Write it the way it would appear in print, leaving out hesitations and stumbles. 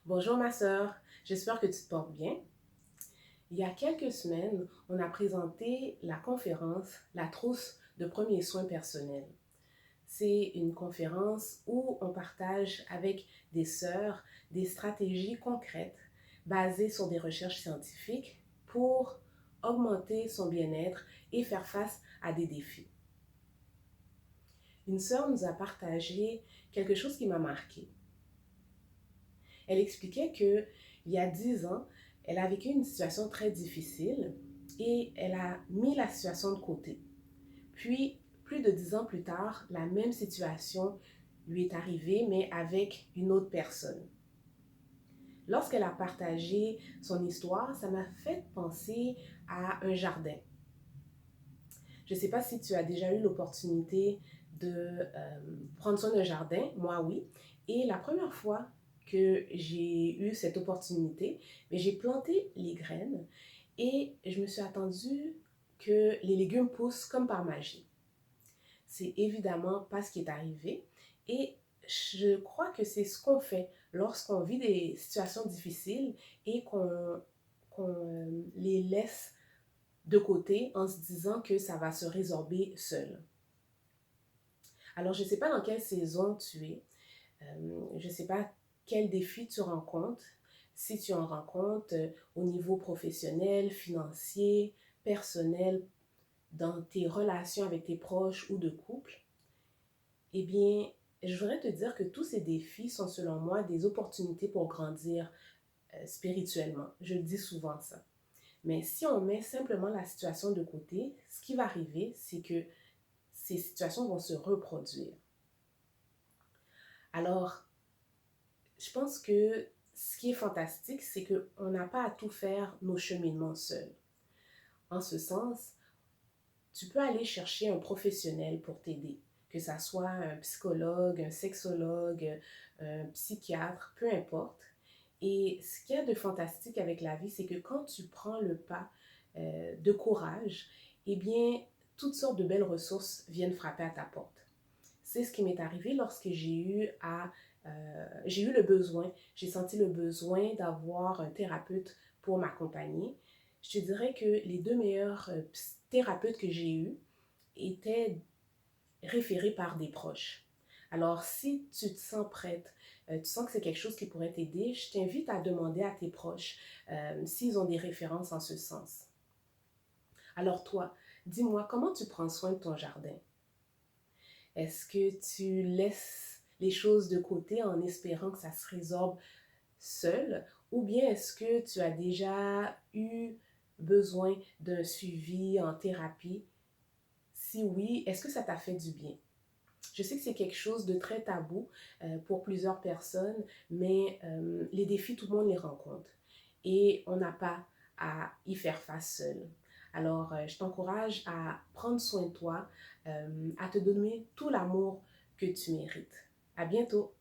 Bonjour ma sœur, j'espère que tu te portes bien. Il y a quelques semaines, on a présenté la conférence La trousse de premiers soins personnels. C'est une conférence où on partage avec des sœurs des stratégies concrètes basées sur des recherches scientifiques pour augmenter son bien-être et faire face à des défis. Une sœur nous a partagé quelque chose qui m'a marqué. Elle expliquait que il y a 10 ans, elle a vécu une situation très difficile et elle a mis la situation de côté. Puis, plus de 10 ans plus tard, la même situation lui est arrivée, mais avec une autre personne. Lorsqu'elle a partagé son histoire, ça m'a fait penser à un jardin. Je ne sais pas si tu as déjà eu l'opportunité de prendre soin d'un jardin, moi oui. Et la première fois que j'ai eu cette opportunité, mais j'ai planté les graines et je me suis attendue que les légumes poussent comme par magie. C'est évidemment pas ce qui est arrivé et je crois que c'est ce qu'on fait lorsqu'on vit des situations difficiles et qu'on les laisse de côté en se disant que ça va se résorber seul. Alors, je ne sais pas dans quelle saison tu es, je ne sais pas quel défi tu rencontres, si tu en rencontres au niveau professionnel, financier, personnel, dans tes relations avec tes proches ou de couple, eh bien, je voudrais te dire que tous ces défis sont selon moi des opportunités pour grandir spirituellement. Je dis souvent ça. Mais si on met simplement la situation de côté, ce qui va arriver, c'est que ces situations vont se reproduire. Alors, je pense que ce qui est fantastique, c'est qu'on n'a pas à tout faire nos cheminements seuls. En ce sens, tu peux aller chercher un professionnel pour t'aider, que ça soit un psychologue, un sexologue, un psychiatre, peu importe. Et ce qu'il y a de fantastique avec la vie, c'est que quand tu prends le pas de courage, eh bien, toutes sortes de belles ressources viennent frapper à ta porte. C'est ce qui m'est arrivé lorsque j'ai eu le besoin, j'ai senti le besoin d'avoir un thérapeute pour m'accompagner. Je te dirais que les deux meilleurs thérapeutes que j'ai eus étaient référés par des proches. Alors, si tu te sens prête, tu sens que c'est quelque chose qui pourrait t'aider, je t'invite à demander à tes proches s'ils ont des références en ce sens. Alors toi, dis-moi, comment tu prends soin de ton jardin? Est-ce que tu laisses les choses de côté en espérant que ça se résorbe seul? Ou bien est-ce que tu as déjà eu besoin d'un suivi en thérapie? Si oui, est-ce que ça t'a fait du bien? Je sais que c'est quelque chose de très tabou pour plusieurs personnes, mais les défis, tout le monde les rencontre. Et on n'a pas à y faire face seul. Alors, je t'encourage à prendre soin de toi, à te donner tout l'amour que tu mérites. À bientôt!